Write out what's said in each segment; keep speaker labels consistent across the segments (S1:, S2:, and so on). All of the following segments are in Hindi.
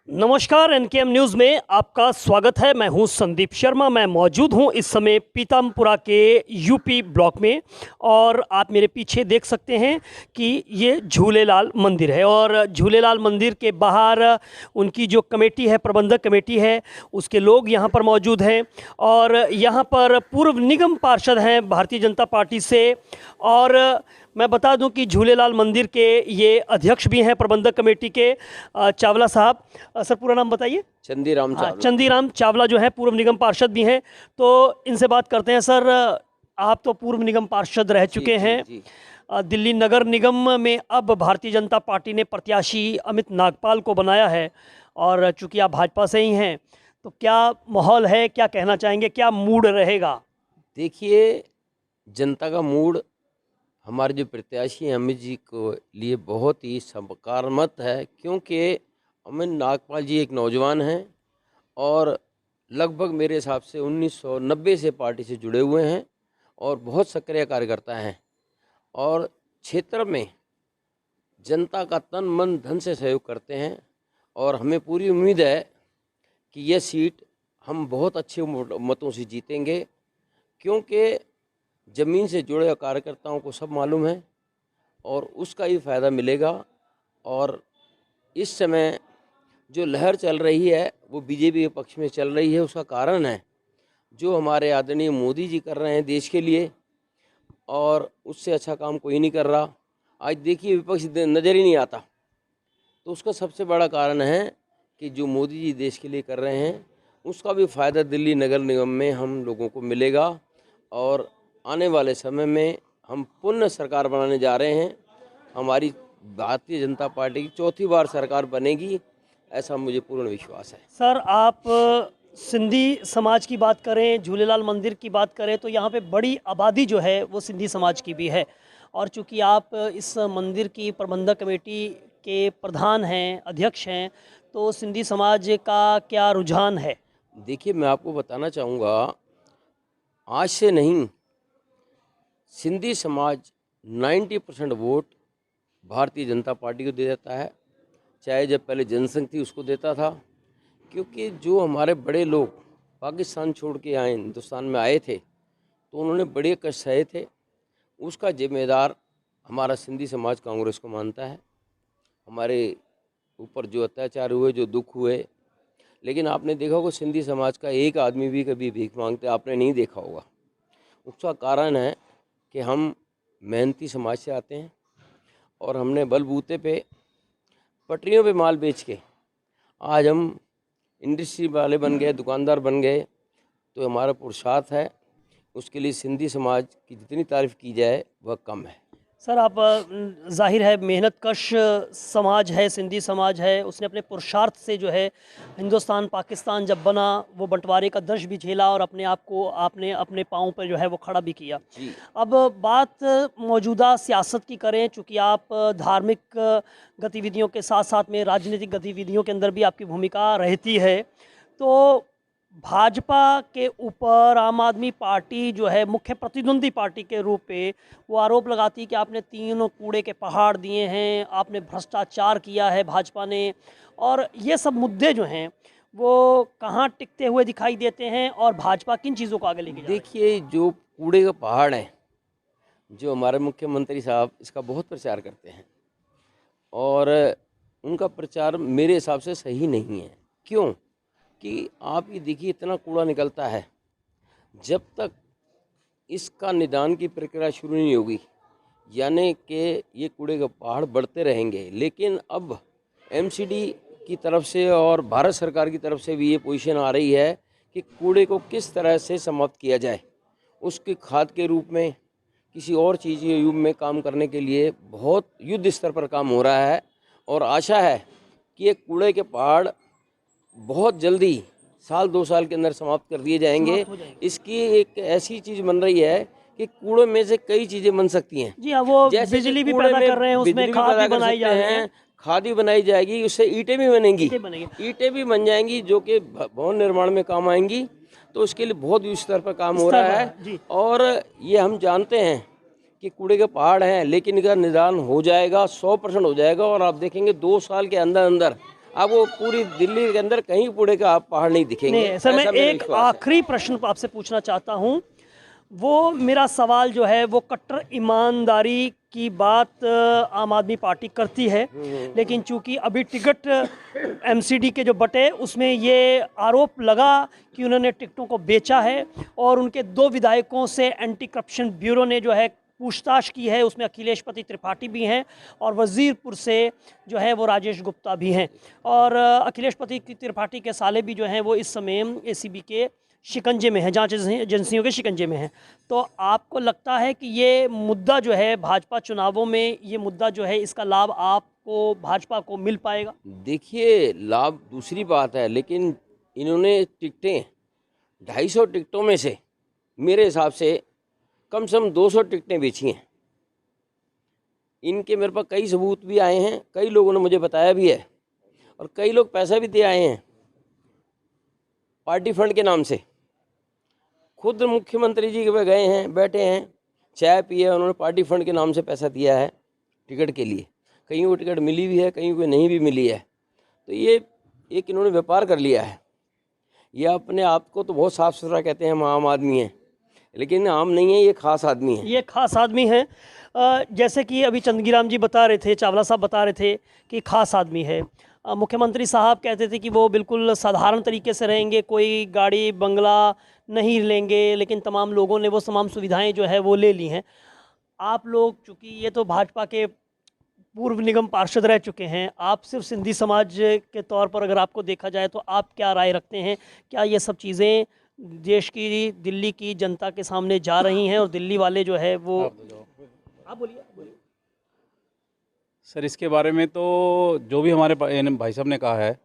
S1: नमस्कार, एनकेएम न्यूज़ में आपका स्वागत है। मैं हूं संदीप शर्मा। मैं मौजूद हूं इस समय पीतमपुरा के यूपी ब्लॉक में और आप मेरे पीछे देख सकते हैं कि ये झूलेलाल मंदिर है और झूलेलाल मंदिर के बाहर उनकी जो कमेटी है, प्रबंधक कमेटी है, उसके लोग यहां पर मौजूद हैं और यहां पर पूर्व निगम पार्षद हैं भारतीय जनता पार्टी से। और मैं बता दूं कि झूलेलाल मंदिर के ये अध्यक्ष भी हैं प्रबंधक कमेटी के, चावला साहब। सर, पूरा नाम बताइए।
S2: चंदीराम
S1: हाँ,
S2: चावला।
S1: चंदीराम चावला जो है पूर्व निगम पार्षद भी हैं। तो इनसे बात करते हैं। सर, आप तो पूर्व निगम पार्षद रह
S2: जी
S1: चुके
S2: जी
S1: हैं।
S2: जी।
S1: दिल्ली नगर निगम में अब भारतीय जनता पार्टी ने प्रत्याशी अमित नागपाल को बनाया है और चूंकि आप भाजपा से ही हैं, तो क्या माहौल है, क्या कहना चाहेंगे, क्या मूड रहेगा?
S2: देखिए, जनता का मूड हमारे जो प्रत्याशी हैं अमित जी को लिए बहुत ही सकारात्मक है, क्योंकि अमित नागपाल जी एक नौजवान हैं और लगभग मेरे हिसाब से 1990 से पार्टी से जुड़े हुए हैं और बहुत सक्रिय कार्यकर्ता हैं और क्षेत्र में जनता का तन मन धन से सहयोग करते हैं। और हमें पूरी उम्मीद है कि यह सीट हम बहुत अच्छे मतों से जीतेंगे, क्योंकि ज़मीन से जुड़े कार्यकर्ताओं को सब मालूम है और उसका ही फ़ायदा मिलेगा। और इस समय जो लहर चल रही है वो बीजेपी के पक्ष में चल रही है। उसका कारण है जो हमारे आदरणीय मोदी जी कर रहे हैं देश के लिए, और उससे अच्छा काम कोई नहीं कर रहा। आज देखिए, विपक्ष नज़र ही नहीं आता, तो उसका सबसे बड़ा कारण है कि जो मोदी जी देश के लिए कर रहे हैं उसका भी फ़ायदा दिल्ली नगर निगम में हम लोगों को मिलेगा। और आने वाले समय में हम पुनः सरकार बनाने जा रहे हैं। हमारी भारतीय जनता पार्टी की चौथी बार सरकार बनेगी, ऐसा मुझे पूर्ण विश्वास है।
S1: सर, आप सिंधी समाज की बात करें, झूलेलाल मंदिर की बात करें, तो यहाँ पे बड़ी आबादी जो है वो सिंधी समाज की भी है। और चूंकि आप इस मंदिर की प्रबंधक कमेटी के प्रधान हैं, अध्यक्ष हैं, तो सिंधी समाज का क्या रुझान है?
S2: देखिए, मैं आपको बताना चाहूँगा, आज से नहीं, सिंधी समाज 90% वोट भारतीय जनता पार्टी को दे देता है। चाहे जब पहले जनसंघ थी उसको देता था, क्योंकि जो हमारे बड़े लोग पाकिस्तान छोड़ के आए, हिंदुस्तान में आए थे, तो उन्होंने बड़े कष्ट सहे थे। उसका जिम्मेदार हमारा सिंधी समाज कांग्रेस को मानता है। हमारे ऊपर जो अत्याचार हुए, जो दुख हुए, लेकिन आपने देखा होगा सिंधी समाज का एक आदमी भी कभी भीख मांगते आपने नहीं देखा होगा। उसका कारण है कि हम मेहनती समाज से आते हैं और हमने बलबूते पे पटरियों पे माल बेच के आज हम इंडस्ट्री वाले बन गए, दुकानदार बन गए। तो हमारा पुरुषार्थ है, उसके लिए सिंधी समाज की जितनी तारीफ़ की जाए वह कम है।
S1: सर, आप जाहिर है मेहनत कश समाज है, सिंधी समाज है, उसने अपने पुरुषार्थ से जो है हिंदुस्तान पाकिस्तान जब बना वो बंटवारे का दर्द भी झेला और अपने आप को आपने अपने पाँव पर जो है वो खड़ा भी किया।
S2: जी
S1: अब बात मौजूदा सियासत की करें, चूँकि आप धार्मिक गतिविधियों के साथ साथ में राजनीतिक गतिविधियों के अंदर भी आपकी भूमिका रहती है, तो भाजपा के ऊपर आम आदमी पार्टी जो है मुख्य प्रतिद्वंदी पार्टी के रूप पे वो आरोप लगाती है कि आपने तीनों कूड़े के पहाड़ दिए हैं, आपने भ्रष्टाचार किया है भाजपा ने। और ये सब मुद्दे जो हैं वो कहाँ टिकते हुए दिखाई देते हैं और भाजपा किन चीज़ों को आगे लेके जा रही है?
S2: देखिए, जो कूड़े का पहाड़ है, जो हमारे मुख्यमंत्री साहब इसका बहुत प्रचार करते हैं और उनका प्रचार मेरे हिसाब से सही नहीं है। क्यों? कि आप ये देखिए, इतना कूड़ा निकलता है, जब तक इसका निदान की प्रक्रिया शुरू नहीं होगी, यानी कि ये कूड़े का पहाड़ बढ़ते रहेंगे। लेकिन अब एमसीडी की तरफ से और भारत सरकार की तरफ से भी ये पोजीशन आ रही है कि कूड़े को किस तरह से समाप्त किया जाए। उसके खाद के रूप में, किसी और चीज़ के रूप में काम करने के लिए बहुत युद्ध स्तर पर काम हो रहा है। और आशा है कि ये कूड़े के पहाड़ बहुत जल्दी साल 2 साल के अंदर समाप्त कर दिए जाएंगे।
S1: समाप्त हो जाएंगे।
S2: इसकी एक ऐसी चीज़ बन रही है कि कूड़े में से कई चीज़ें बन सकती हैं।
S1: जी हाँ, वो
S2: जैसे कि
S1: बिजली भी
S2: कूड़े
S1: पैदा
S2: में
S1: कर रहे हैं, उसमें
S2: बिजली भी
S1: खाद
S2: पैदा
S1: भी
S2: कर
S1: बनाई
S2: सकते
S1: जा रही है।
S2: हैं, खाद भी बनाई जाएगी, उससे ईंटें भी बनेंगी।
S1: ईंटें बनेंगी।
S2: ईंटें भी बन जाएंगी जो कि भवन निर्माण में काम आएंगी। तो उसके लिए बहुत युद्ध स्तर पर काम हो
S1: स्तर
S2: रहा
S1: पर
S2: है।
S1: जी।
S2: और ये हम जानते हैं कि कूड़े के पहाड़ हैं, लेकिन इनका निदान हो जाएगा, 100% हो जाएगा। और आप देखेंगे 2 साल के अंदर अंदर आप वो पूरी दिल्ली के अंदर कहीं कूड़े का आप पहाड़ नहीं दिखेंगे।
S1: नहीं सर, मैं
S2: ऐसा मेरा
S1: एक
S2: विश्वास है।
S1: आखिरी प्रश्न आपसे पूछना चाहता हूँ। वो मेरा सवाल जो है वो कट्टर ईमानदारी की बात आम आदमी पार्टी करती है, लेकिन चूंकि अभी टिकट एमसीडी के जो बटे उसमें ये आरोप लगा कि उन्होंने टिकटों को बेचा है, और उनके 2 विधायकों से एंटी करप्शन ब्यूरो ने जो है पूछताछ की है, उसमें अखिलेश पति त्रिपाठी भी हैं और वजीरपुर से जो है वो राजेश गुप्ता भी हैं, और अखिलेश पति त्रिपाठी के साले भी जो हैं वो इस समय एसीबी के शिकंजे में है, जांच एजेंसियों के शिकंजे में है। तो आपको लगता है कि ये मुद्दा जो है भाजपा चुनावों में, ये मुद्दा जो है इसका लाभ आपको भाजपा को मिल पाएगा?
S2: देखिए, लाभ दूसरी बात है, लेकिन इन्होंने टिकटें 250 टिकटों में से मेरे हिसाब से कम से कम 200 टिकटें बेची हैं। इनके मेरे पास कई सबूत भी आए हैं, कई लोगों ने मुझे बताया भी है, और कई लोग पैसा भी दे आए हैं पार्टी फंड के नाम से। खुद मुख्यमंत्री जी के गए हैं, बैठे हैं, चाय पी है, उन्होंने पार्टी फंड के नाम से पैसा दिया है टिकट के लिए। कहीं को टिकट मिली भी है, कहीं को नहीं भी मिली है। तो ये एक इन्होंने व्यापार कर लिया है। ये अपने आप को तो बहुत साफ सुथरा कहते हैं, हम आम आदमी हैं, लेकिन आम नहीं है, ये खास आदमी है।
S1: ये खास आदमी है। जैसे कि अभी चंदगीराम जी बता रहे थे, चावला साहब बता रहे थे कि खास आदमी है। मुख्यमंत्री साहब कहते थे कि वो बिल्कुल साधारण तरीके से रहेंगे, कोई गाड़ी बंगला नहीं लेंगे, लेकिन तमाम लोगों ने वो तमाम सुविधाएं जो है वो ले ली हैं। आप लोग, चूँकि ये तो भाजपा के पूर्व निगम पार्षद रह चुके हैं, आप सिर्फ सिंधी समाज के तौर पर अगर आपको देखा जाए तो आप क्या राय रखते हैं? क्या ये सब चीज़ें देश की, दिल्ली की जनता के सामने जा रही हैं, और दिल्ली वाले जो है वो, आप बोलिए।
S3: सर, इसके बारे में तो जो भी हमारे भाई साहब ने कहा है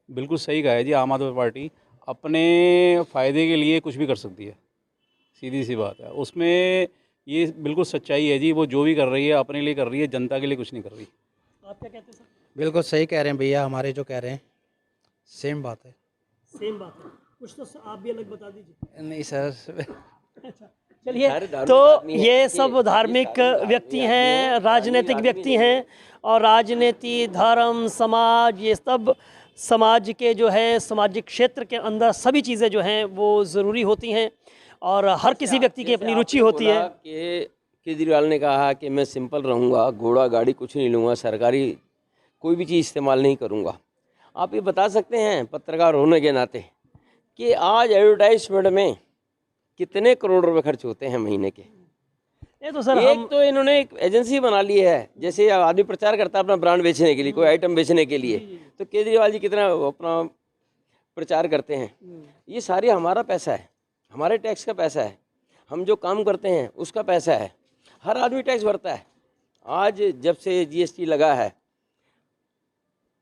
S3: बिल्कुल सही कहा है जी। आम आदमी पार्टी अपने फ़ायदे के लिए कुछ भी कर सकती है, सीधी सी बात है। उसमें ये बिल्कुल सच्चाई है जी। वो जो भी कर रही है अपने लिए कर रही है, जनता के लिए कुछ नहीं कर रही।
S1: आप क्या कहते हैं सर?
S4: बिल्कुल सही कह रहे हैं भैया, हमारे जो कह रहे हैं सेम बात है।
S1: सेम बात है, कुछ तो आप भी अलग बता दीजिए।
S4: नहीं सर,
S1: अच्छा, चलिए।
S2: सारे धार्मिक
S1: तो
S2: आदमी हैं।
S1: ये सब धार्मिक व्यक्ति हैं, राजनीतिक व्यक्ति हैं, और राजनीति, धर्म, समाज, ये सब समाज के जो है सामाजिक क्षेत्र के अंदर सभी चीज़ें जो हैं वो ज़रूरी होती हैं, और हर किसी व्यक्ति की अपनी रुचि होती है।
S2: कि केजरीवाल ने कहा कि मैं सिंपल रहूँगा, घोड़ा गाड़ी कुछ नहीं लूँगा, सरकारी कोई भी चीज़ इस्तेमाल नहीं करूँगा। आप ये बता सकते हैं पत्रकार होने के नाते कि आज एडवर्टाइजमेंट में कितने करोड़ रुपए खर्च होते हैं महीने के?
S1: ये तो सर
S2: एक तो इन्होंने एक एजेंसी बना ली है, जैसे आदमी प्रचार करता है अपना ब्रांड बेचने के लिए, कोई आइटम बेचने के लिए, तो केजरीवाल जी कितना अपना प्रचार करते हैं। ये सारी हमारा पैसा है, हमारे टैक्स का पैसा है, हम जो काम करते हैं उसका पैसा है। हर आदमी टैक्स भरता है। आज जब से जीएसटी लगा है,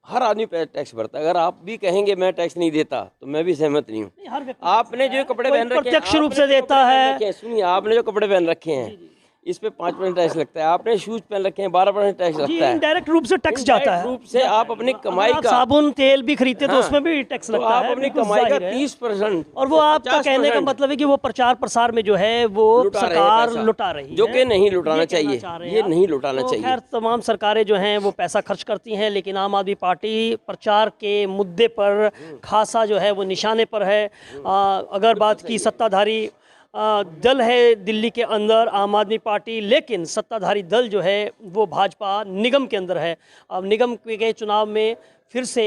S2: हर आदमी टैक्स भरता है। अगर आप भी कहेंगे मैं टैक्स नहीं देता तो मैं भी सहमत नहीं हूँ।
S1: हर व्यक्ति
S2: आपने जो कपड़े पहन रखे हैं,
S1: प्रत्यक्ष रूप से
S2: आपने जो
S1: देता
S2: कपड़े
S1: है।
S2: पहन रखे हैं, सुनिए, आपने जो कपड़े पहन रखे हैं इस पे 5% टैक्स लगता है। आपने शूज पहन रखे हैं, 12% टैक्स
S1: जी,
S2: लगता है।
S1: इनडायरेक्ट रूप से टैक्स जाता है।
S2: रूप से आप अपनी कमाई
S1: अगर आप
S2: का,
S1: साबुन तेल भी खरीदते तो
S2: हाँ,
S1: उसमें भी टैक्स
S2: तो
S1: लगता
S2: आप
S1: है।
S2: अपनी
S1: बिल्कुल
S2: कमाई का
S1: जाहिर है।
S2: 30%,
S1: और वो आपका कहने का
S2: 50%
S1: मतलब है कि वो प्रचार प्रसार में जो है वो
S2: लुटा रहे हैं
S1: सरकार
S2: पैसा,
S1: लुटा रही है,
S2: जो कि नहीं लुटाना
S1: ये कहना
S2: चाहिए।
S1: चाह रहे हैं
S2: ये
S1: आप।
S2: नहीं लुटाना
S1: तो
S2: चाहिए।
S1: खैर, तमाम सरकारें जो हैं वो पैसा खर्च करती हैं, लेकिन आम आदमी पार्टी प्रचार के मुद्दे पर खासा जो है वो निशाने पर है। अगर बात की सत्ताधारी दल है दिल्ली के अंदर आम आदमी पार्टी, लेकिन सत्ताधारी दल जो है वो भाजपा निगम के अंदर है। अब निगम के चुनाव में फिर से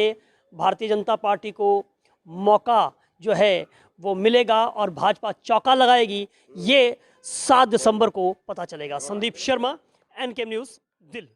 S1: भारतीय जनता पार्टी को मौका जो है वो मिलेगा और भाजपा चौका लगाएगी, ये 7 दिसंबर को पता चलेगा। Sandeep Sharma, NK news, Delhi.